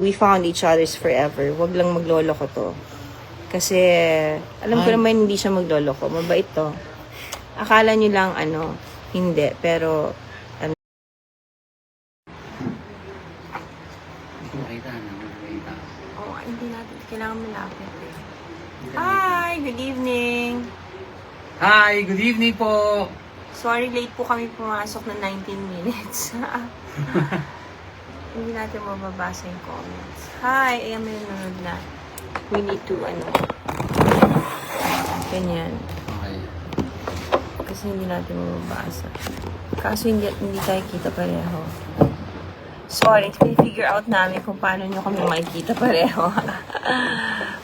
we found each other's forever. Wag lang maglolo ko to. Kasi, alam ko naman hindi siya maglolo ko. Mabait to. Akala nyo lang, hindi. Pero, hindi natin. Kailangan malapit. Hi! Good evening! Hi! Good evening po! Sorry, late po kami pumasok na 19 minutes. Hindi natin mababasa yung comments. Hi! Ayan, may nanonood na. We need to, ganyan. Okay. Kasi hindi natin mababasa. Kaso hindi tayo kita pareho. Sorry, figure out namin kung paano nyo kami makikita pareho.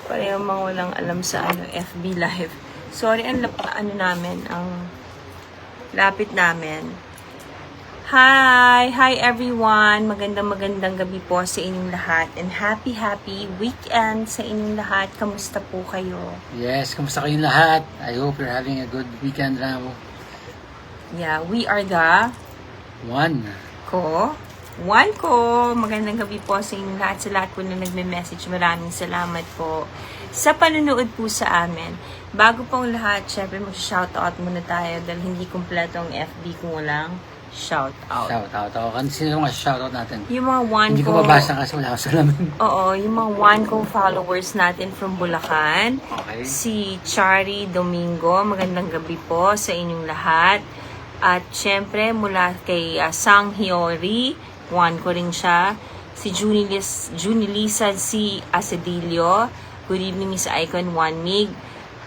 Pareho mga walang alam sa FB Live. Sorry, ang lapit namin. Hi! Hi everyone! Magandang gabi po sa inyong lahat. And happy weekend sa inyong lahat. Kamusta po kayo? Yes, kamusta kayong lahat? I hope you're having a good weekend now. Yeah, we are the One ko. Magandang gabi po sa inyong lahat. Sa lahat po na nagme-message, maraming salamat po sa panunood po sa amin. Bago pong lahat, syempre mag-shoutout muna tayo dahil hindi kumpleto ang FB kung walang shoutout. Shoutout ako. Sino mga shoutout natin? Yung mga Hindi ko mabasa kasi wala ako sa lamin. Oo, yung mga 1Ko followers natin from Bulacan. Okay. Si Chari Domingo, magandang gabi po sa inyong lahat. At syempre mula kay Sang Hyori, 1Ko rin siya. Si Junilisa C. Asedilio, good evening Miss Icon, 1 mig.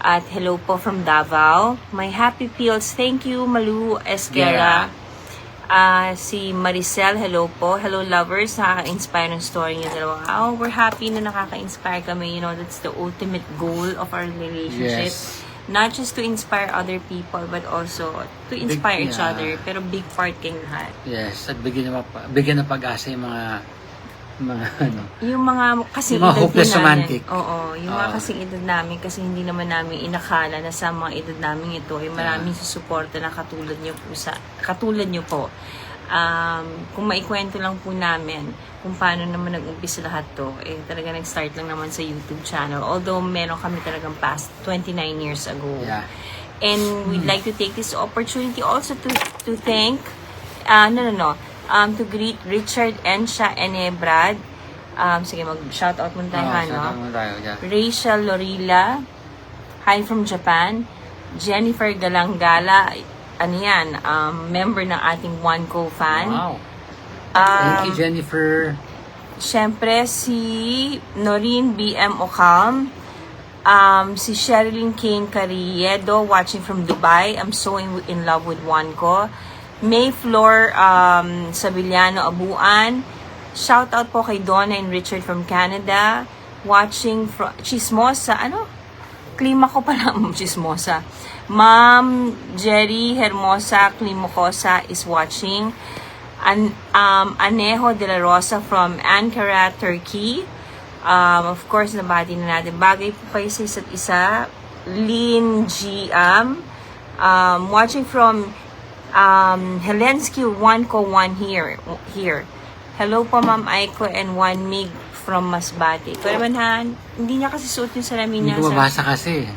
At hello po from Davao. My happy pills, thank you Malu Esquera. Si Maricel, hello po. Hello lovers, nakaka-inspire ng story niyo dalawa. Oh, we're happy na nakaka-inspire kami. You know, that's the ultimate goal of our relationship. Yes. Not just to inspire other people, but also to inspire each other. Pero big part kayong lahat. Yes, at bigyan ng pag-asa yung mga Yung mga kasing yung mga edad hopeless namin. romantic. Oo, yung mga kasing edad namin kasi hindi naman namin inakala na sa mga edad namin ito ay maraming susuporta na katulad nyo po. Kung maikwento lang po namin kung paano naman nag-umpisa lahat to, talaga nag-start lang naman sa YouTube channel. Although meron kami talagang past 29 years ago. Yeah. And we'd like to take this opportunity also to thank to greet Richard Ensha Enebrad. Sige, mag-shoutout muna tayo, shoutout muna tayo, yeah. Rachel Lorilla, hi from Japan. Jennifer Galangala, member ng ating 1Ko fan. Wow. Thank you, Jennifer. Siyempre, si Noreen BM Ocam. Si Sherilyn Kane Carriedo, watching from Dubai. I'm so in love with 1Ko. May Flor Sabiliano Abuan. Shout out po kay Donna and Richard from Canada. Watching from Chismosa. Klima ko pala. Chismosa. Ma'am Jerry Hermosa Klimokosa is watching. Anejo de la Rosa from Ankara, Turkey. Of course, nabati na natin. Bagay po kayo sa isa't isa. Lynn Giam. Watching from Helensky 1Ko 1 here. Hello po Ma'am Aiko and 1 mig from Masbate. Pero naman hindi niya kasi suot yung salamin niya. Hindi ko mabasa kasi.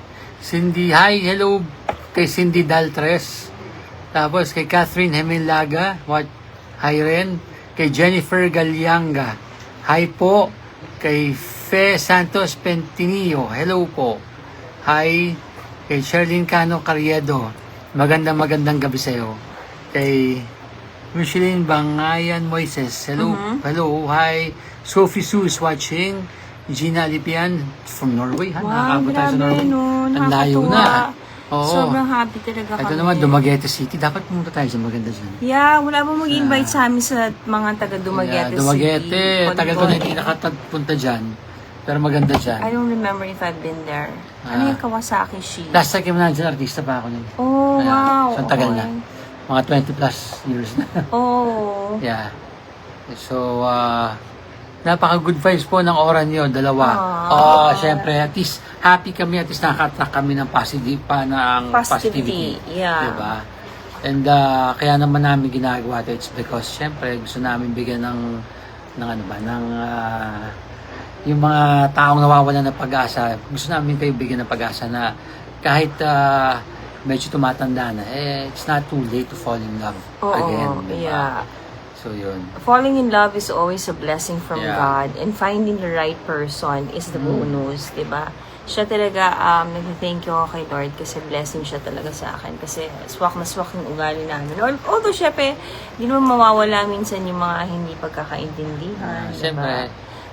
Cindy, hi, hello kay Cindy Daltres. Tapos kay Catherine Hemilaga, hi rin. Kay Jennifer Galyanga, hi po. Kay Fe Santos Pentinio, hello po. Hi. Kay Sherlyn Cano Carriedo, magandang gabi sa'yo. Kay Micheline Bangayan Moises, hello. Hello, hi. Sophie Sue is watching. Gina Lipian from Norway. Wow, nakakabot tayo sa grabe Norway. nun. Ang layo na. Oo. Sobrang happy talaga kami. Ito naman, Dumaguete City. Dapat pumunta tayo sa maganda dyan. Yeah, wala mo mag-invite sa amin sa mga taga Dumaguete City. Dumaguete. Tagal ko na hindi nakatapunta dyan. Pero maganda dyan. I don't remember if I've been there. Ano yung Kawasaki Shi? Last time kami nandiyan, artista pa ako nun. Oh, wow. So, ang tagal na. Mga 20 plus years na. Oh. Yeah. So, napaka-good vibes po ng oras nyo, dalawa. Syempre, at least happy kami, at least nakaka-attract kami ng positivity. Yeah. Diba? And kaya naman namin ginagawa ito, it's because syempre gusto namin bigyan ng yung mga taong nawawalan ng pag-asa, gusto namin kayo bigyan ng pag-asa na kahit medyo tumatanda na, it's not too late to fall in love again. Diba? Yeah. So, yun. Falling in love is always a blessing from Yeah. God, and finding the right person is the bonus, di ba? Siya talaga, nag-thank you ako kay Lord kasi blessing siya talaga sa akin kasi swak na swak yung ugali namin. Although, syempre, di naman mawawala minsan yung mga hindi pagkakaintindihan, di ba? Siyempre.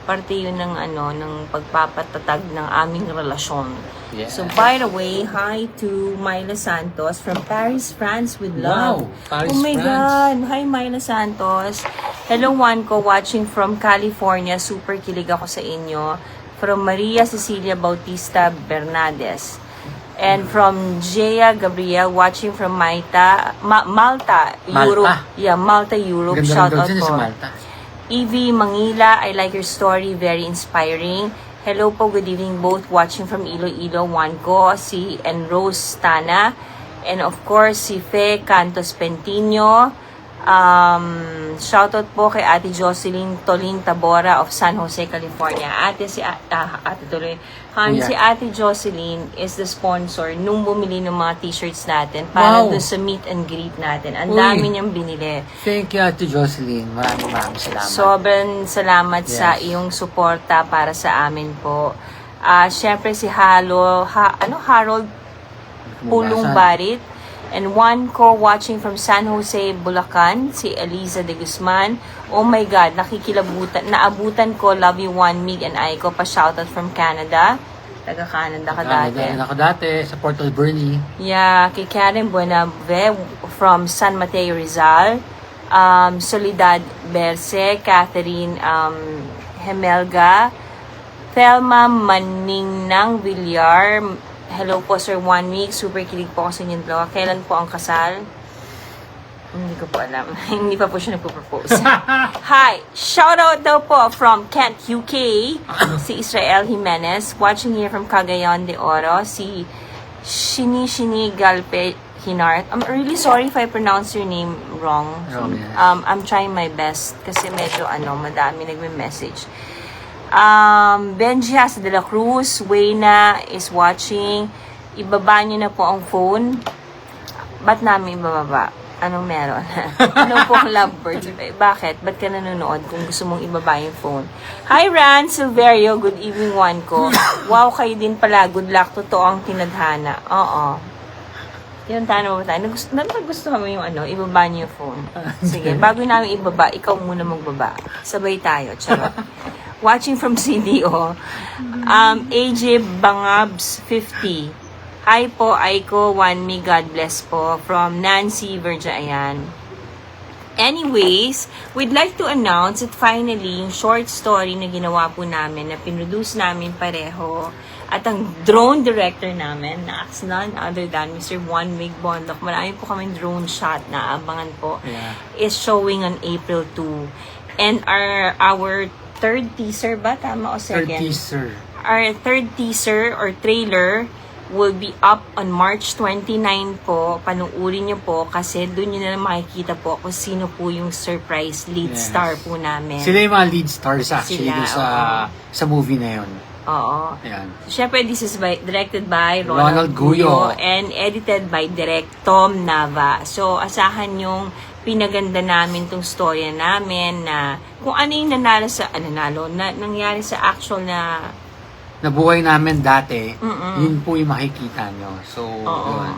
Parte yun ng, ng pagpapatatag ng aming relasyon. Yeah. So, by the way, hi to Myla Santos from Paris, France with love. Wow, Paris, oh my France. God! Hi, Myla Santos. Hello, Juan ko, watching from California. Super kilig ako sa inyo. From Maria Cecilia Bautista Bernades. And from Jea Gabriel, watching from Malta, Europe. Yeah, Malta, Europe. Ganda Shout rin daw out dyan po. sa Malta. Evie Mangila, I like your story, very inspiring. Hello po, good evening both, watching from Iloilo, Juan ko, and Rose Tana, and of course, si Fe Cantos Pentino. Shoutout po kay Ate Jocelyn Tolin Tabora of San Jose, California. Si Ate Jocelyn is the sponsor nung bumili ng mga t-shirts natin para Wow. doon sa meet and greet natin. Ang Uy. dami niyang binili. Thank you, Ate Jocelyn. Maraming salamat. Sobrang salamat sa Yes. iyong suporta para sa amin po. Syempre si Harold Pulong Barit. And one ko watching from San Jose, Bulacan, si Eliza de Guzman. Oh my God, naabutan ko, love you, One Mig and Aiko, pa-shoutout from Canada. Taga-Canada ka dati. Ako dati, sa Port Alberni. Yeah, kay Karen Buenave from San Mateo, Rizal. Soledad Berse, Catherine Hemelga, Thelma Maningnang Villar. Hello po, Sir One Week. Super kilig po ako sa inyong dalawa. Kailan po ang kasal? Hindi ko po alam. Hindi pa po siya nagpo-propose. Hi! Shoutout daw po from Kent, UK. Si Israel Jimenez. Watching here from Cagayan de Oro. Si Shini Galpe Hinart. I'm really sorry if I pronounce your name wrong. Yes. I'm trying my best kasi medyo madami nagme-message. Benji Has de la Cruz, Wayna is watching. Ibaba niyo na po ang phone. Ba't namin ibababa? Anong meron? Anong po ang lovebirds? Bakit? Ba't ka nanonood kung gusto mong ibaba yung phone? Hi, Ran Silverio. Good evening, Juan ko. Wow, kayo din pala. Good luck. Totoo ang tinadhana. Oo. Tinadhana ba tayo? Nagustuhan mo yung ibaba niyo yung phone. Sige, bago namin ibaba, ikaw muna magbaba. Sabay tayo. Charot. Watching from CDO. AJ Bangabs 50. Hi po, Aiko, One Me, God bless po. From Nancy Verjayan. Anyways, we'd like to announce that finally, yung short story na ginawa po namin, na pinroduce namin pareho, at ang drone director namin, na is none other than Mr. One Mig Bondok, marami po kaming drone shot na abangan po, is showing on April 2. And our third teaser ba? Tama o second? Third teaser. Our third teaser or trailer will be up on March 29 po. Panuurin nyo po kasi doon nyo na makikita po kung sino po yung surprise lead star po namin. Sila yung mga lead stars actually Sila, sa movie na yun. Oo. Ayan. Siyempre, this is directed by Ronald Guyo and edited by Direct Tom Nava. So, asahan yung pinaganda namin tong storya namin na kung ano yung nangyari sa actual na Nabuhay namin dati, yun po yung makikita nyo. So, yun.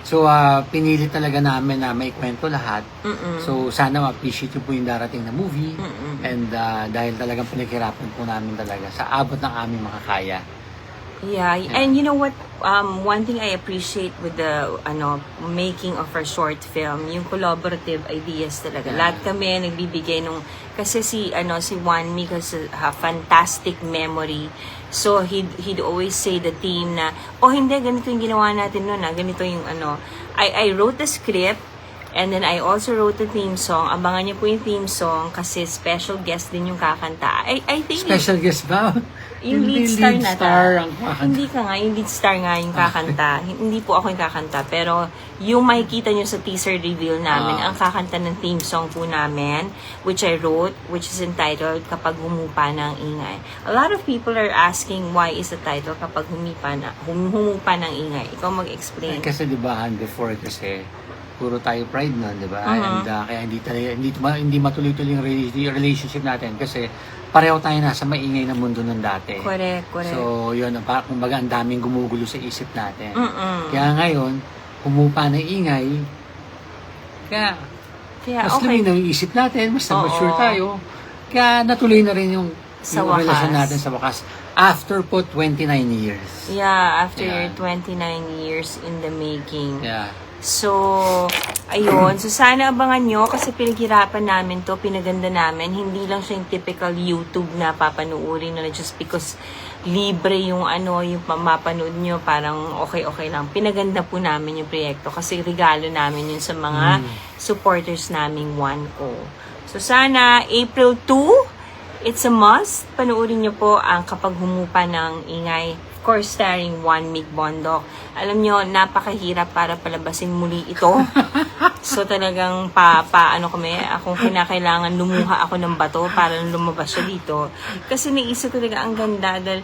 So, pinili talaga namin na may kwento lahat. So, sana ma-appreciate nyo po yung darating na movie. And dahil talagang pinaghirapan po namin talaga sa abot ng aming makakaya. Yeah, and you know what? One thing I appreciate with the making of our short film, yung collaborative ideas talaga. Lahat kami nagbibigay nung kasi si Juan Mi kasi fantastic memory. So he'd always say the team na hindi ganito yung ginawa natin noon, ganito yung I wrote the script And then I also wrote the theme song. Abangan niyo po yung theme song kasi special guest din yung kakanta. I think Special guest ba? yung Hindi lead star na ang kakanta. Hindi ka nga, yung lead star nga yung kakanta. Hindi po ako yung kakanta. Pero yung makikita nyo sa teaser reveal namin, ang kakanta ng theme song po namin, which I wrote, which is entitled Kapag Humupa ng Ingay. A lot of people are asking why is the title Kapag Humupa ng Ingay. Ikaw mag-explain. Kasi di ba, before kasi, puro tayo pride nun, di ba? And kaya hindi matuloy-tuloy yung relationship natin kasi pareho tayo nasa maingay na mundo nun dati. Correct. So, yun, kumbaga ang daming gumugulo sa isip natin. Kaya ngayon, humupa na ingay, kaya mas okay. luminaw yung isip natin, mas mature tayo. Kaya natuloy na rin yung relasyon natin sa wakas. After po 29 years. Yeah, after Yeah. 29 years in the making. Yeah. So, ayun. So, sana abangan nyo kasi pinaghirapan namin to, pinaganda namin. Hindi lang siya yung typical YouTube na papanuorin na just because libre yung yung mapanood nyo, parang okay lang. Pinaganda po namin yung proyekto kasi regalo namin yun sa mga supporters naming One Co. So, sana April 2, it's a must. Panoorin nyo po ang Kapag Humupa ng Ingay. Of course, starring Juan Mig Bondok. Alam nyo, napakahirap para palabasin muli ito. So talagang akong kinakailangan lumuha ako ng bato para lumabas siya dito. Kasi naisip ko talaga ang ganda dahil,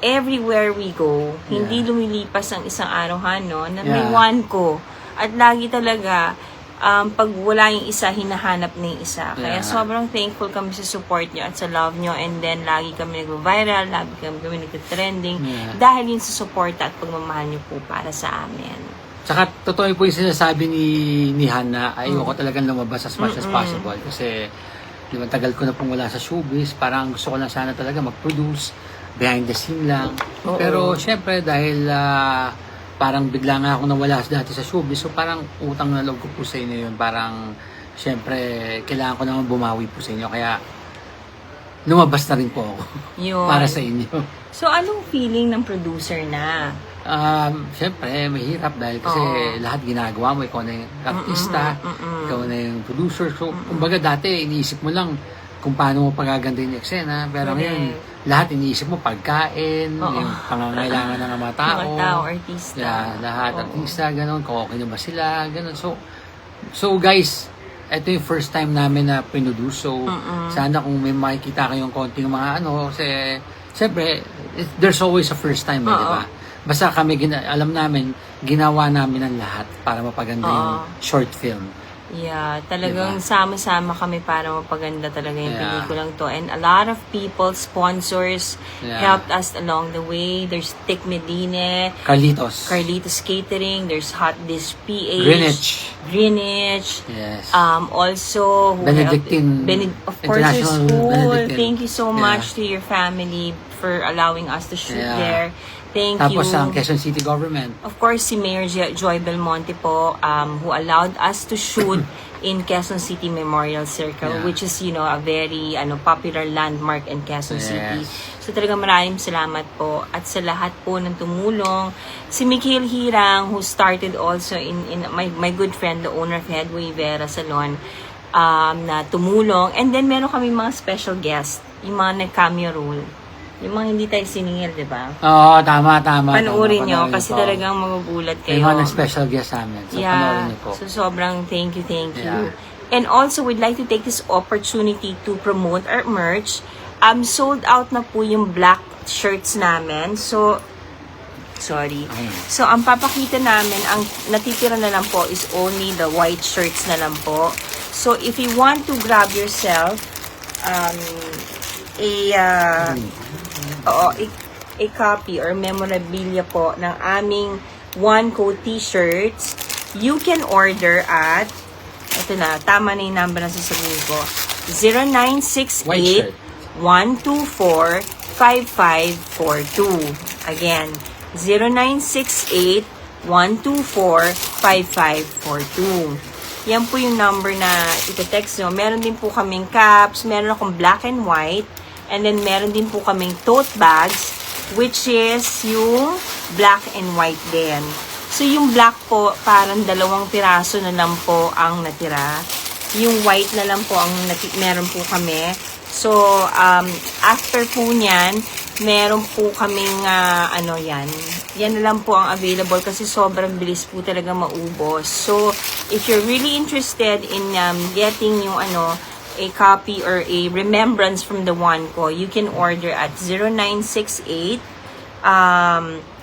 everywhere we go, hindi lumilipas ang isang araw, na may One Co. At lagi talaga, pag wala yung isa, hinahanap na yung isa. Kaya sobrang thankful kami sa support nyo at sa love nyo. And then, lagi kami nag-viral, lagi kami nag-trending. Dahil yun sa support at pagmamahal nyo po para sa amin. Tsaka, totoo po yung sinasabi ni Han na ayoko talagang lumabas as much as possible. Kasi, di ba, tagal ko na pong wala sa showbiz. Parang gusto ko lang sana talaga mag-produce, behind the scene lang. Pero, syempre, dahil parang bigla nga ako nawala dati sa showbiz. So parang utang na loob ko po sa inyo yun. Parang, syempre, kailangan ko naman bumawi po sa inyo. Kaya, lumabas na rin po ako para sa inyo. So, anong feeling ng producer na? Syempre, mahirap dahil kasi lahat ginagawa mo. Ikaw na yung artista, ikaw na yung producer. So, kumbaga dati, iniisip mo lang kung paano mo pagagandahin yung eksena. Pero ngayon, lahat iniisip mo pagkain, yung pangangailangan ng mga tao. Mga tao, artista. Yeah, lahat, artista, gano'n. Kung okay na ba sila, gano'n. So guys, ito yung first time namin na produce. So, sana kung may makikita kayong konting mga kasi, siyempre, there's always a first time, di ba? Basta kami, alam namin, ginawa namin ang lahat para mapaganda yung short film. Yeah, talagang sama-sama kami para mapaganda talaga yung pelikulang to. And a lot of people, sponsors, helped us along the way. There's Tic Medine, Carlitos Catering, there's Hot Dish PH, Greenwich. Yes. Also, Benedictine, of course, your school. Benedictine. Thank you so much to your family for allowing us to shoot there. Thank you. Tapos ang Quezon City Government. Of course, si Mayor Joy Belmonte po, who allowed us to shoot in Quezon City Memorial Circle, which is, a very popular landmark in Quezon City. So talagang maraming salamat po. At sa lahat po ng tumulong. Si Mikhail Hirang, who started also in my good friend, the owner of Headway Vera Salon, na tumulong. And then meron kami mga special guests, yung mga nag-cameo role. Yung mga hindi tayo siningil, di ba? Oo, tama. Panoorin nyo kasi talagang magugulat kayo. May mga special guest namin. So, panoorin nyo po. So, sobrang thank you. Yeah. And also, we'd like to take this opportunity to promote our merch. Sold out na po yung black shirts namin. So, sorry. So, ang papakita namin, ang natitira na lang po is only the white shirts na lang po. So, if you want to grab yourself a copy or memorabilia po ng aming One Co t-shirts, you can order at, ito na, tama na yung number na sasabihin ko, 0968-124-5542. Again, 0968-124-5542. Yan po yung number na ite-text nyo. Meron din po kaming caps, meron akong black and white, and then meron din po kaming tote bags, which is yung black and white din. So, yung black po, parang 2 piraso na lang po ang natira. Yung white na lang po ang meron po kami. So, after po niyan, meron po kaming, yan na lang po ang available kasi sobrang bilis po talaga maubos. So, if you're really interested in getting yung a copy or a remembrance from the one ko, you can order at 0968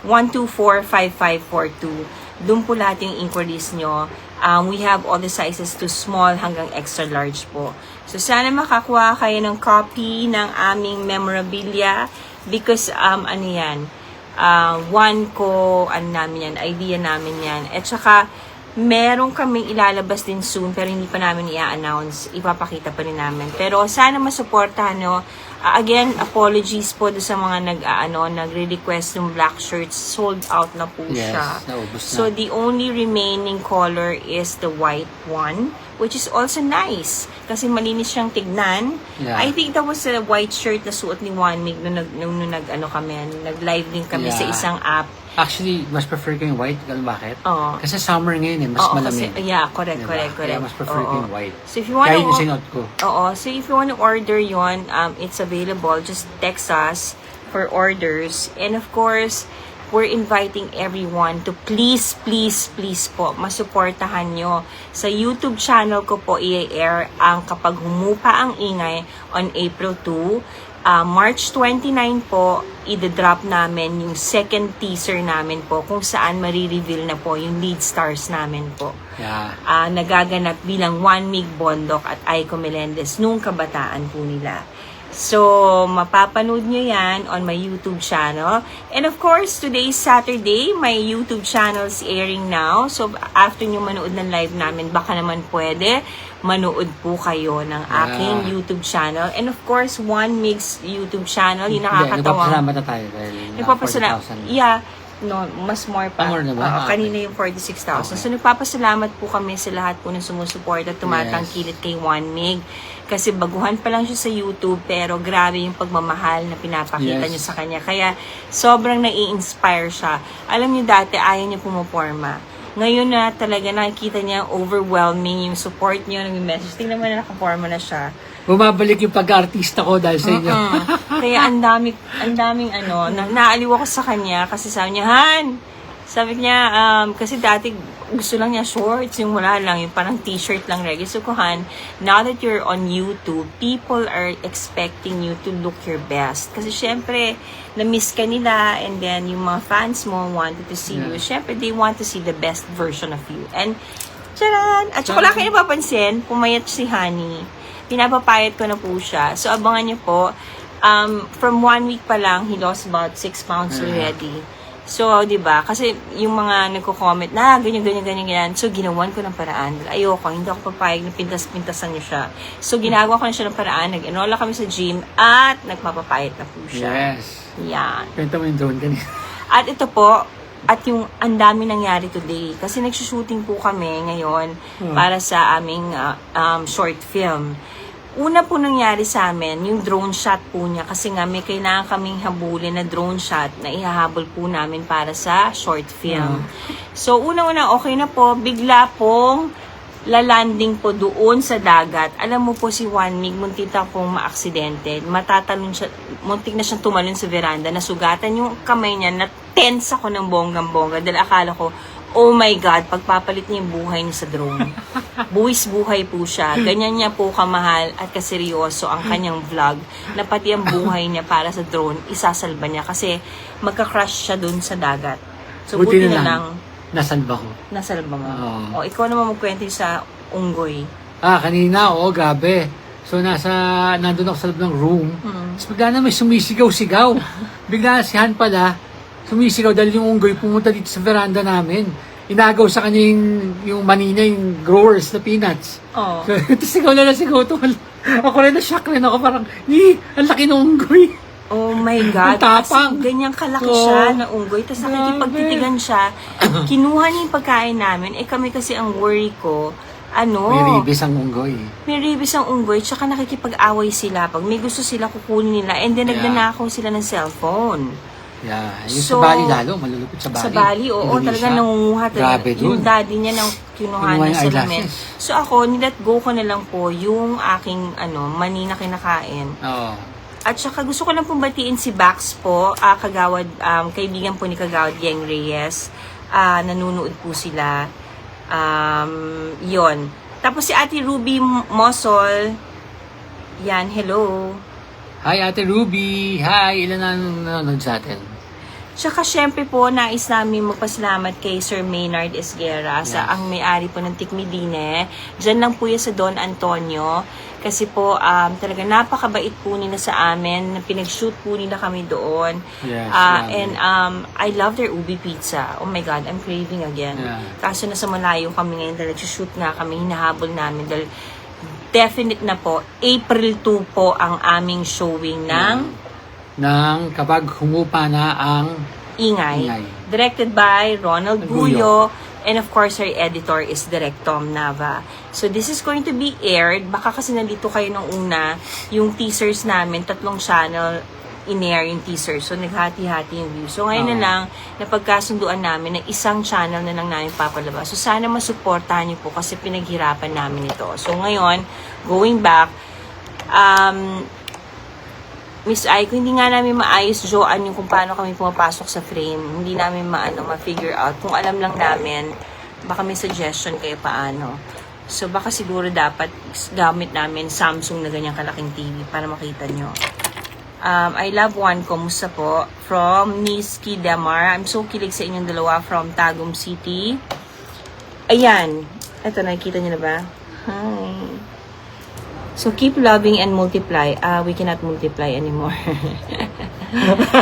1245542. Doon po lahat yung inquiries nyo. We have all the sizes to small hanggang extra large po. So, sana makakuha kayo ng copy ng aming memorabilia because, one ko, namin yan, idea namin yan. At saka, meron kaming ilalabas din soon pero hindi pa namin i-announce. Ipapakita pa rin namin. Pero sana masuportahan nyo. Again, apologies po sa mga nagre-request ng black shirts. Sold out na po siya. Naubos na. So, the only remaining color is the white one, which is also nice. Kasi malinis siyang tignan. Yeah. I think that was a white shirt na suot ni Juan Mig nung nag-live din kami sa isang app. Actually, mas prefer ko yung white. Alam bakit? Oo. Kasi summer ngayon mas malamig. Correct. Kaya mas prefer ko yung white. So if you want Kaya yung sinuot ko. So if you want to order yon, it's available. Just text us for orders. And of course, we're inviting everyone to please po, masuportahan nyo. Sa YouTube channel ko po, i-air ang Kapag Humupa ang Ingay on April 2. March 29 po, i-drop namin yung second teaser namin po kung saan marireveal na po yung lead stars namin po. Yeah. Nagaganap bilang Juan Mig Bondok at Aiko Melendez nung kabataan po nila. So, mapapanood nyo yan on my YouTube channel. And of course, today is Saturday. My YouTube channel is airing now. So, after nyo manood ng live namin, baka naman pwede manood po kayo ng aking YouTube channel. And of course, One Mig's YouTube channel. Yung nakakatawang... Nagpapasalamat na tayo dahil Nagpapasalamat. 40,000. Yeah. No, mas more pa. More na ba? Kanina yung 46,000. So, nagpapasalamat po kami sa lahat po ng sumusuporta at tumatangkilit kay One Mig. Kasi baguhan pa lang siya sa YouTube, pero grabe yung pagmamahal na pinapakita niyo sa kanya. Kaya, sobrang nai-inspire siya. Alam niyo dati, ayaw niya pumuporma. Ngayon na talaga nakikita niya overwhelming yung support niyo, nag-message. Tingnan mo na nakaporma na siya. Bumabalik yung pag-artista ko dahil sa inyo. Kaya ang daming naaliw ako sa kanya kasi sabi niya, sabi niya, kasi dati gusto lang niya shorts, yung wala lang, yung parang t-shirt lang regular. So, Han, now that you're on YouTube, people are expecting you to look your best. Kasi syempre, na-miss ka nila and then yung mga fans mo wanted to see you. Syempre, they want to see the best version of you. And, charan! At saka wala kayo napapansin, pumayat si Honey. Pinapapayat ko na po siya. So, abangan niyo po. From 1 week pa lang, he lost about 6 pounds already. So, di ba? Kasi yung mga nagko-comment na, ganyan. So, ginawan ko ng paraan. Ayoko, hindi ako papayag na pintas-pintasan niyo siya. So, ginagawa ko na siya ng paraan. Nag-enrolla kami sa gym at nagpapapayat na po siya. Yes. Yan. Kwento mo yung drone kanina. At ito po, at yung ang dami nangyari today. Kasi nagsushooting po kami ngayon para sa aming short film. Una po nangyari sa amin, yung drone shot po niya. Kasi nga may kailangan kaming habulin na drone shot na ihahabol po namin para sa short film. So, una-una, okay na po. Bigla pong lalanding po doon sa dagat. Alam mo po si Juan Mig, muntik na pong ma-aksidente. Matatalon siya, muntik na siyang tumalon sa veranda. Nasugatan yung kamay niya, na-tense ako ng bonggang-bongga. Dahil akala ko, oh my God, pagpapalit niya yung buhay niya sa drone. Buwis buhay po siya. Ganyan niya po kamahal at kaseryoso ang kanyang vlog na pati ang buhay niya para sa drone, isasalba niya kasi magka-crash siya dun sa dagat. So, buti na lang nasalba ko. Nasalba mo. O, ikaw naman magkwento sa unggoy. Kanina, grabe. So, nandun ako sa loob ng room. Tapos bigla na may sumisigaw-sigaw. Bigla si Han pala, sumisigaw dahil yung unggoy pumunta dito sa veranda namin. Inagaw sa kanya yung manina, yung growers na peanuts. So, sigaw na sigaw. Ako rin na-shock rin ako. Parang, ang laki ng unggoy. Oh my God. Tapang. As ganyang kalaki siya na unggoy. Tapos nakikipagtitigan siya. Kinuha niya yung pagkain namin. Kami kasi ang worry ko, may ribis ang unggoy. May ribis ang unggoy, tsaka nakikipag-away sila. Pag may gusto sila, kukunin nila. And then nagnanakaw sila ng cellphone. Yeah. Yung So, sa Bali lalo, malulupit sa Bali. Sa Bali, oo, Indonesia. talaga nangunguha talaga. Grabe dun. Yung daddy niya nang kinuha Kinuha niya yung sa eyelashes. So ako, nilet go ko na lang po yung aking mani na kinakain. Oo. At saka gusto ko lang pong batiin si Bax po, kagawad, kaibigan po ni Kagawad Yeng Reyes. Nanonood po sila. Yon. Tapos si Ate Ruby Mosol, yan, hello. Hi, Ate Ruby. Hi, ilan na nanonood sa atin? Tsaka syempre po, nais namin magpasalamat kay Sir Maynard Esguerra sa ang may-ari po ng Tikmidine. Diyan lang po yan sa Don Antonio. Kasi po, talaga napakabait po nila sa amin. Pinag-shoot po nila kami doon. Yes, And I love their ubi pizza. Oh my God, I'm craving again. Yeah. Kaso nasa malayo kami ngayon dahil nag-shoot nga kami, hinahabol namin dahil definite na po, April 2 po ang aming showing ng Nang kapag humupa na ang Ingay. Ingay. Directed by Ronald Guyo. Guyo. And of course, our editor is Direk Tom Nava. So this is going to be aired. Baka kasi nandito kayo nung una, yung teasers namin, 3 channel in-air yung teaser. So naghati-hati yung view. So ngayon na lang, napagkasunduan namin na isang channel na lang namin papalabas. So sana masuportahan niyo po kasi pinaghirapan namin ito. So ngayon, going back, Miss Aiko, hindi nga namin maayos, Joanne, yung kung paano kami pumapasok sa frame. Hindi namin ma-figure out. Kung alam lang namin, baka may suggestion kayo paano. So, baka siguro dapat gamit namin Samsung na ganyang kalaking TV para makita nyo. I love one, kumusta po? From Niski Demar. I'm so kilig sa inyong dalawa from Tagum City. Ayan. Ito, nakikita nyo na ba? Hi. So, keep loving and multiply. We cannot multiply anymore.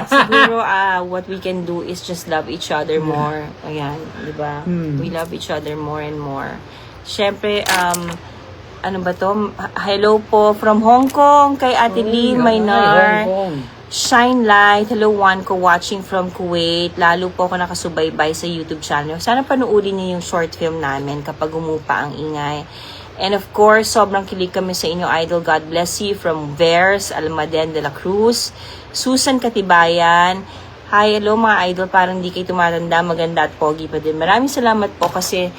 Siguro, what we can do is just love each other more. Ayan, di ba? We love each other more and more. Siyempre, ano ba to? Hello po from Hong Kong kay Ate Lee Maynar. Shine Light. Hello, Juan ko watching from Kuwait. Lalo po ako nakasubaybay sa YouTube channel. Sana panuulin niyo yung short film namin kapag umupa ang ingay. And of course, sobrang kilig kami sa inyo, Idol. God bless you from Vers, Almaden de la Cruz, Susan Katibayan. Hi, hello mga idol. Parang di kayo tumatanda, maganda at pogi pa din. Maraming salamat po kasi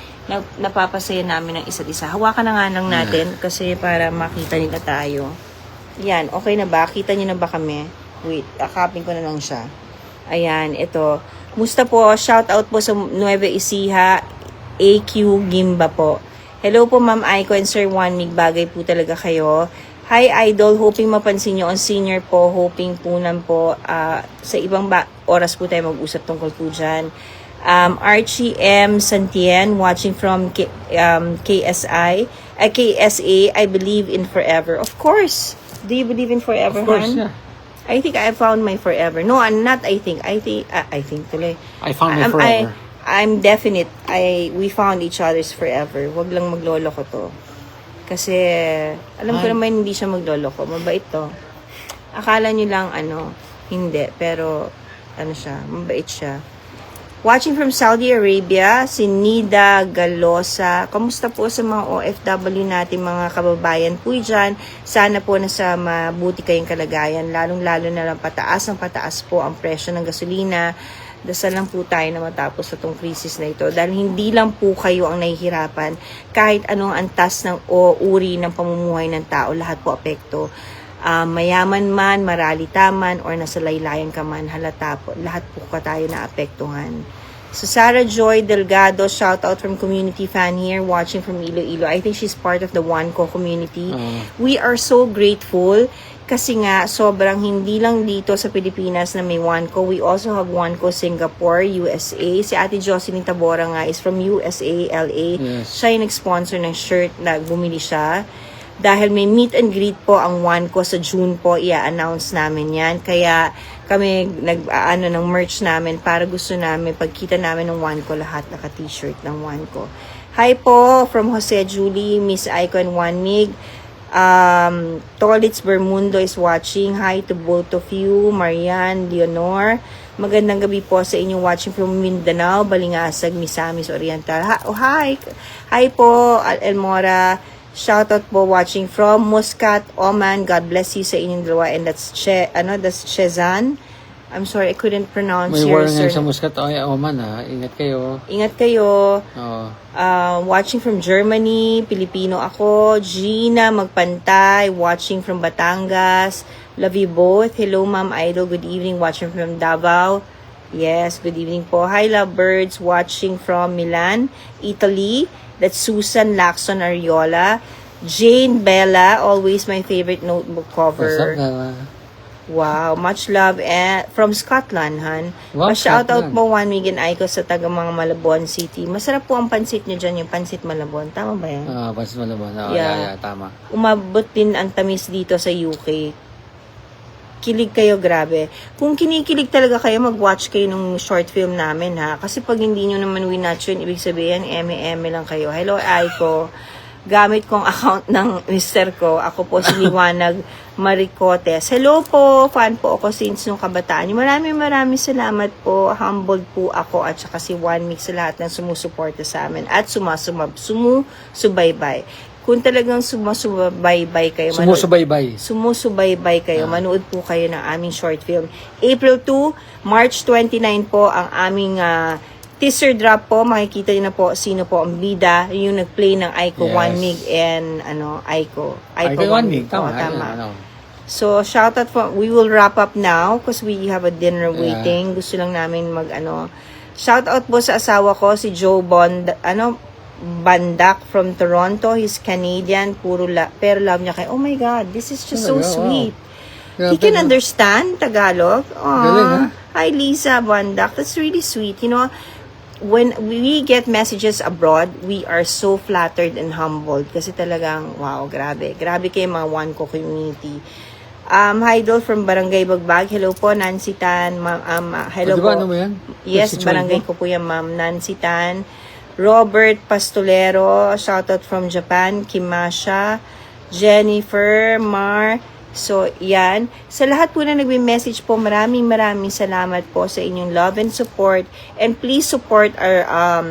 napapasaya namin ng isa't isa. Hawakan na nga lang natin kasi para makita nila tayo. Yan, okay na ba? Kita niyo na ba kami? Wait, akapin ko na lang siya. Ayan, ito. Musta po? Shout out po sa Nueva Ecija, AQ Gimba po. Hello po Ma'am Aiko and Sir Juan Mig, bagay po talaga kayo. Hi Idol, hoping mapansin nyo on senior po, hoping punan po sa ibang oras po tayo mag-usap tungkol po dyan. Archie M. Santien, watching from KSA, I believe in forever. Of course. Do you believe in forever, Of course, Han? yeah. I think I found my forever. No, not I think. I think tuloy. I found my forever. I'm definite. We found each other's forever. Wag lang maglolo ko to. Kasi, alam ko naman hindi siya maglolo ko. Mabait to. Akala nyo lang, hindi. Pero, siya, mabait siya. Watching from Saudi Arabia, si Nida Galosa. Kamusta po sa mga OFW natin, mga kababayan po dyan? Sana po nasa mabuti kayong kalagayan. Lalong-lalo na lang pataas po ang presyo ng gasolina. Dasal lang po tayo na matapos sa tong krisis na ito. Dahil hindi lang po kayo ang nahihirapan. Kahit anong antas ng uri ng pamumuhay ng tao, lahat po apekto. Mayaman man, maralita man, or nasa laylayan ka man, halata po. Lahat po ka tayo na apektuhan. So, Sarah Joy Delgado, shout out from community fan here, watching from Iloilo. I think she's part of the OneCo community. We are so grateful. Kasi nga, sobrang hindi lang dito sa Pilipinas na may OneCo. We also have OneCo Singapore, USA. Si Ate Jocelyn Tabora nga is from USA, LA. Yes. Siya yung nag-sponsor ng shirt na bumili siya. Dahil may meet and greet po ang OneCo sa June po, i-announce namin yan. Kaya kami ng merch namin para gusto namin, pagkita namin ng OneCo, lahat naka-t-shirt ng OneCo. Hi po, from Jose Julie, Miss Aiko and Juan Mig. Tolitz Bermundo is watching. Hi to both of you. Marian, Leonor. Magandang gabi po sa inyong watching from Mindanao, Balingasag, Misamis Oriental. Hi. Hi po, Elmora. Shoutout po watching from Muscat, Oman. God bless you sa inyong dalawa. And that's Chezan. I'm sorry, I couldn't pronounce May your war ngayon sa surname. Muscat. Ay, Oman ha. Ingat kayo. Ingat kayo. Oo. Watching from Germany, Pilipino ako. Gina Magpantay, watching from Batangas. Love you both. Hello, Ma'am Idol. Good evening, watching from Davao. Yes, good evening po. Hi, lovebirds, watching from Milan, Italy. That's Susan Lacson Ariola. Jane Bella, always my favorite notebook What's up, cover. Bella? Wow, much love and from Scotland, han. Wow, Pa-shoutout Scotland. po Juan Miguel Aiko sa taga mga Malabon City. Masarap po ang pansit niyo dyan, yung pansit Malabon. Tama ba yan? Pansin mo naman. Oo, Yeah. tama. Umabot din ang tamis dito sa UK. Kilig kayo, grabe. Kung kinikilig talaga kayo, mag-watch kayo ng short film namin, ha? Kasi pag hindi nyo naman winatch yun, ibig sabihin, eme-eme lang kayo. Hello, Aiko. Gamit kong account ng mister ko. Ako po si Liwanag Maricotes. Hello po, fan po ako since nung kabataan. Maraming salamat po. Humbled po ako at saka si One Mix sa lahat ng sumusuporta sa amin at sumusubaybay. Kung talagang sumusubaybay kayo, Sumusubaybay. sumusubaybay kayo, manood po kayo ng aming short film. April 2, March 29 po ang aming teaser drop po. Makikita niyo na po sino po ang bida, yung nag-play ng Aiko Yes. One Mig and Aiko. Ay, One Mig. Tama. Oo, tama. Ano. So, shout out po. We will wrap up now because we have a dinner Yeah. waiting. Gusto lang namin shout out po sa asawa ko, si Joe Bandak from Toronto. He's Canadian, pero love niya kayo. Oh my God, this is just so Talaga, wow. sweet. Grabe, He can no? understand Tagalog. Galing, Hi, Lisa Bandak. That's really sweet. You know, when we get messages abroad, we are so flattered and humbled kasi talagang, wow, grabe. Grabe kayo mga One Co community. Idol from Barangay Bagbag. Hello po, Nancy Tan. Hello Diba, po. ano mo yan? Yes, Si barangay Choy ko po yan, Ma'am Nancy Tan. Robert Pastolero, shoutout from Japan. Kimasha, Jennifer, Mar. So, yan. Sa lahat po na nagme-message po, maraming salamat po sa inyong love and support. And please support our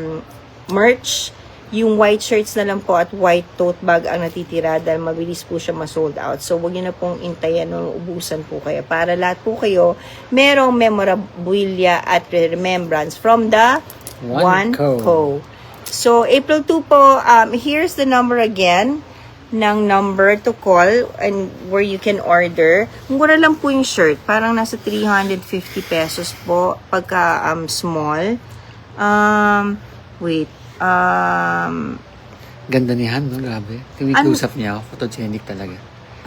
merch. Yung white shirts na lang po at white tote bag ang natitira dahil mabilis po siya ma-sold out. So, huwag niyo na pong intayan o ubusan po kayo. Para lahat po kayo, merong memorabilia at remembrance from the One Co. So, April 2 po, here's the number again ng number to call and where you can order. Mura lang po yung shirt. Parang nasa 350 pesos po pagka small. Wait. Ganda niya, no? Grabe. Tiniklusap niya. Photogenic talaga.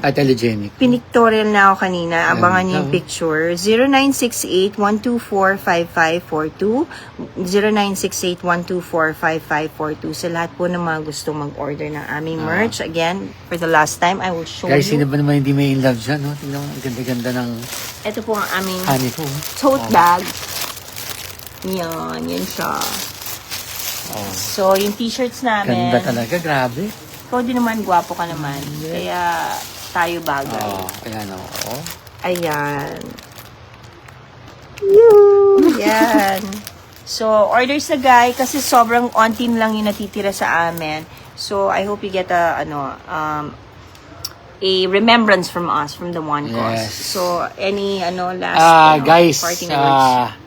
Telegenic. Pinictorial na ako kanina. Abangan niyo yung Ganda. picture. 0968-124-5542. 0968-124-5542. Sa lahat po ng mga gusto mag-order ng aming merch. Again, for the last time, I will show Guys, you. sino ba naman hindi may in love dyan, no? Tingnan mo, ang ganda-ganda ng Ito po ang aming honey ko. tote bag. Yan siya. Oh. So, yung t-shirts namin. Ganda talaga, grabe. Ikaw din naman, gwapo ka naman. Kaya, tayo bagay. Ayan, oo. Ayan. Woo! Yan. So, orders na guys, kasi sobrang ontin lang yung natitira sa amin. So, I hope you get a remembrance from us, from the One Cause. Yes. So, any, last, Guys, parting words?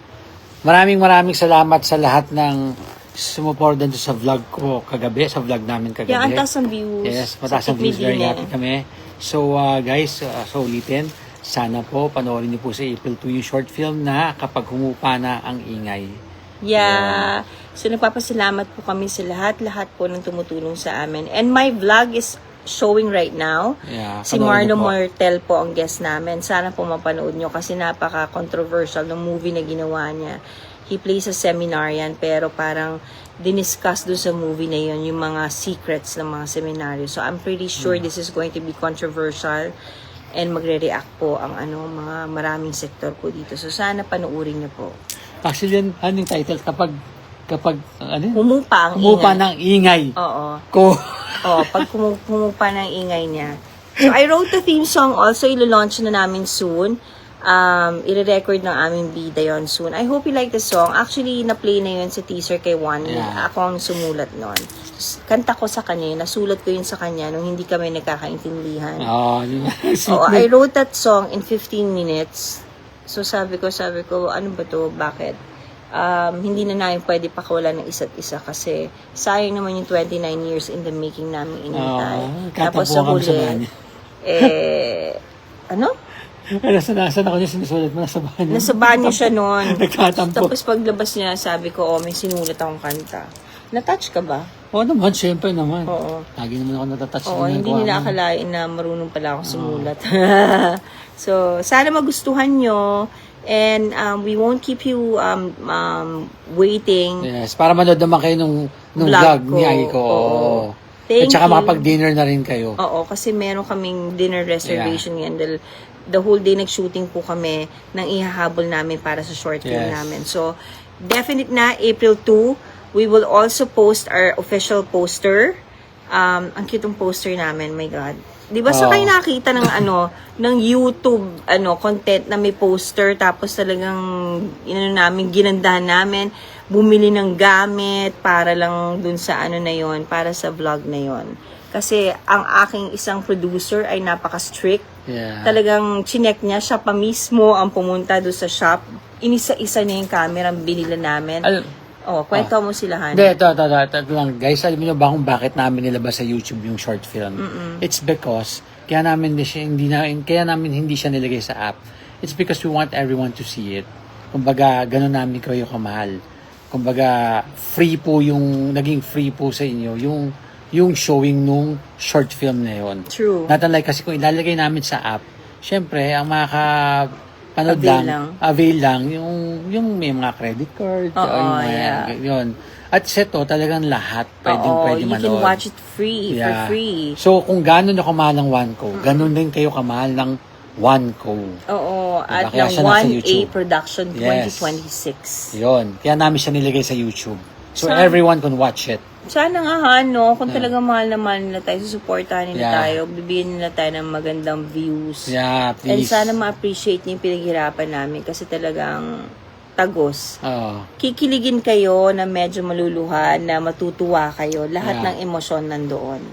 maraming salamat sa lahat ng sumuporta dito sa vlog ko kagabi, sa vlog namin kagabi. Yan, ang taas ang views. Yes, mataas ang views. Very happy kami. So, guys, so ulitin, sana po panoorin niyo po sa April 2 yung short film na Kapag Humupa Na Ang Ingay. Yeah. So, nagpapasalamat po kami sa lahat po ng tumutulong sa amin. And my vlog is showing right now. Yeah, Si panoorin Marlo niyo po. Mortel po ang guest namin. Sana po mapanood nyo kasi napaka-controversial ng movie na ginawa niya. He plays a seminarian pero parang diniscuss doon sa movie na yun yung mga secrets ng mga seminaryo. So I'm pretty sure this is going to be controversial and magre-react po ang mga maraming sektor po dito. So sana panoorin niyo po. Actually, yung title? Kapag Humupa ang humupa ingay. ng ingay. Oo. Ko. Pag humupa ng ingay niya. So I wrote the theme song also. Ilo-launch na namin soon. I-record ng aming bida yon soon. I hope you like the song. Actually, na-play na yun sa teaser kay One. Yeah. Ako ang sumulat nun. Kanta ko sa kanya, nasulat ko yun sa kanya nung hindi kami nagkakaintindihan. Oh, So, I wrote that song in 15 minutes. So sabi ko, ano ba to? Bakit? Hindi na namin pwede pakawalan ng isa't isa kasi sayang naman yung 29 years in the making namin inintay. Tapos sa huli, ano? Nasaan ako niya sinusulat mo? Nasa banyo. Nasa banyo siya noon. Nagtatampo. Tapos paglabas niya, sabi ko, may sinulat akong kanta. Na-touch ka ba? Oo naman, syempre naman. Oo. Lagi naman ako natatouch. Oo, hindi nila akalain na marunong pala ako sumulat. So, sana magustuhan nyo. And we won't keep you waiting. Yes, para manood naman kayo nung vlog ni Aiko. Oo. At Thank saka you. makapag-dinner na rin kayo. Oo, kasi meron kaming dinner reservation yan. The whole day nag-shooting po kami nang ihahabol namin para sa short film namin. So, definite na, April 2, we will also post our official poster. Ang cute ng poster namin, my God. Di ba sa kayo nakita ng ng YouTube content na may poster tapos talagang namin ginandahan namin, bumili ng gamit para lang dun sa na yon, para sa vlog na yon. Kasi ang aking isang producer ay napaka-strict. Yeah. Talagang chinek niya, siya pa mismo ang pumunta doon sa shop. Inisa-isa niya yung camera, binila namin. Kwento mo sila, Han. Hindi, ito lang. Guys, alam niyo ba kung bakit namin nilabas sa YouTube yung short film? It's because, kaya namin hindi siya nilagay sa app. It's because we want everyone to see it. Kumbaga, ganun namin kayo kamahal. Kumbaga, naging free po sa inyo, yung showing nung short film na yun. True. Not unlike kasi kung ilalagay namin sa app, syempre, ang makakapanood avail lang, yung may mga credit card, yun. At seto, talagang lahat pwede manood. You can watch it free, for free. So, kung gano'n ako kamahal ng One Co, gano'n din kayo kamahal ng One Co. Oo, at Kaya ng 1A Production 2026. Yun. Kaya namin siya nilagay sa YouTube. So, everyone can watch it. Sana nga, kung talagang mahal na mahal nila tayo, susuportahan nila tayo, bibigyan nila tayo ng magandang views. Yeah, please. And sana ma-appreciate niyo yung pinaghirapan namin kasi talagang tagos. Kikiligin kayo na medyo maluluhan, na matutuwa kayo. Lahat ng emosyon nandoon.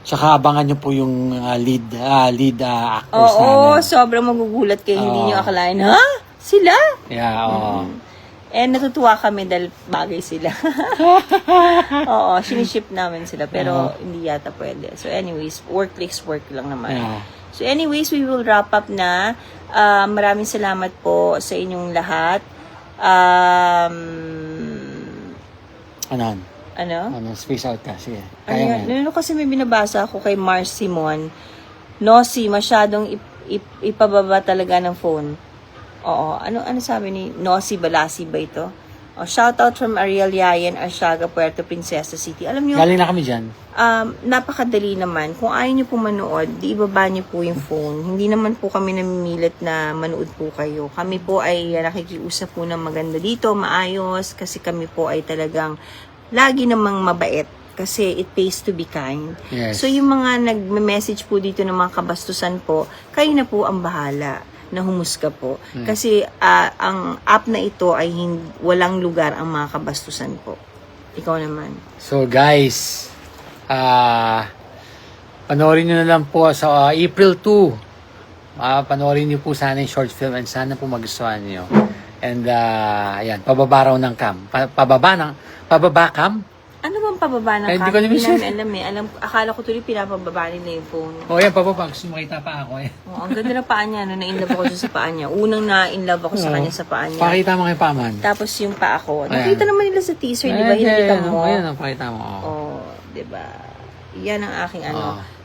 Tsaka abangan nyo po yung lead actors namin. Oo, sobrang magugulat kayo. Hindi nyo akalain, ha? Sila? Yeah, And natutuwa kami dahil bagay sila. Oo, siniship namin sila. Pero hindi yata pwede. So anyways, work lang naman. So anyways, we will wrap up na. Maraming salamat po sa inyong lahat. Space out ka. Sige. Kasi may binabasa ako kay Mars Simon. Nosy, masyadong ipababa talaga ng phone. Oo. Ano sabi ni Nosy Balasi ba ito? Shoutout from Ariel Yayan, Arsiaga, Puerto Princesa City. Alam nyo, galing na kami dyan. Napakadali naman. Kung ayaw nyo po manood, di ibaba nyo po yung phone. Hindi naman po kami namimilit na manood po kayo. Kami po ay nakikiusap po ng maganda dito, maayos, kasi kami po ay talagang lagi namang mabait. Kasi it pays to be kind. Yes. So yung mga nag-message po dito ng mga kabastusan po, kayo na po ang bahala na humusga po. Kasi ang app na ito ay walang lugar ang mga kabastusan po. Ikaw naman. So guys, panoorin nyo na lang po sa April 2. Panoorin nyo po sana yung short film and sana po magustuhan nyo. And ayan, pababa raw ng cam. Pababa cam? Ano bang pababa ng Hindi cam? ko Akala ko tuloy pinapababa nila yung phone. Yan, pababa. Gusto mo makita pa ako Ang ganda ng paa niya. Na-inlove ako sa paa niya. Unang na-inlove ako sa kanya sa paa niya. Pakita mo kay Paman. Tapos yung paa ko. Nakita naman nila sa teaser, di ba? Hinilikan mo. Ayan, pakita mo. Di ba? Yan ang aking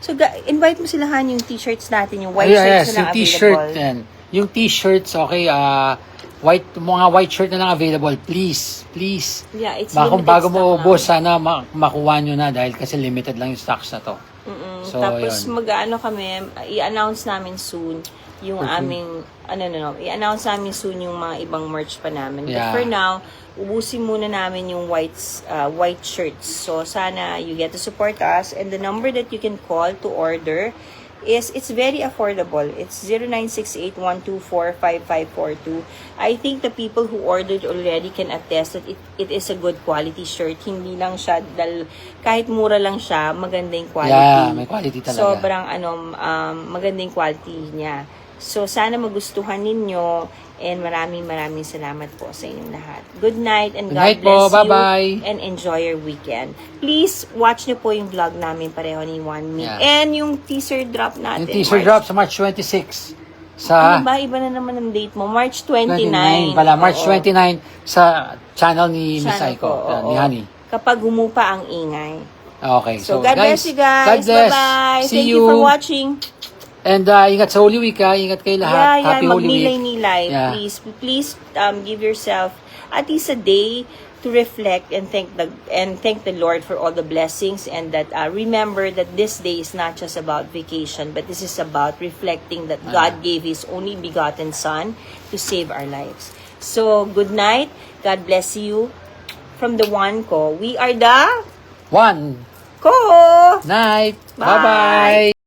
So, invite mo sila yung t-shirts natin. Yung white shirts na lang available. Yung t-shirts, okay, mga white shirt na lang available, please. Yeah, it's Kung limited bago stock mo ubos, sana makuha nyo na dahil kasi limited lang yung stocks na to. So, tapos kami, i-announce namin soon yung aming, i-announce namin soon yung mga ibang merch pa namin. But for now, ubusin muna namin yung white shirts. So, sana you get to support us. And the number that you can call to order it's very affordable. It's 0968-124-5542. I think the people who ordered already can attest that it is a good quality shirt. Hindi lang siya, kahit mura lang siya, maganda yung quality. Yeah, may quality talaga. Sobrang maganda yung quality niya. So, sana magustuhan ninyo and maraming salamat po sa inyong lahat. Good night and Good God night bless po. Bye-bye. you and enjoy your weekend. Please, watch nyo po yung vlog namin pareho ni One Me. Yeah. And yung teaser drop natin. Yung teaser drop sa March 26 Ano sa ba? Iba na naman ang date mo. March 29. 29 pala. March Oo. 29 sa channel ni Miss Channel Aiko, ko, oo. ni Honey. Kapag humupa ang ingay. Okay. So, God bless you guys. God bless. Bye-bye. See Thank you for watching. And ingat sa Holy Week, ha? Ingat kayo lahat. Happy Holy Week. Magnilay-nilay. Yeah. Please give yourself at least a day to reflect and thank the Lord for all the blessings, and that remember that this day is not just about vacation, but this is about reflecting that God gave His only begotten Son to save our lives. So, good night. God bless you. From the One Ko, we are the One Ko. night. Bye. Bye-bye.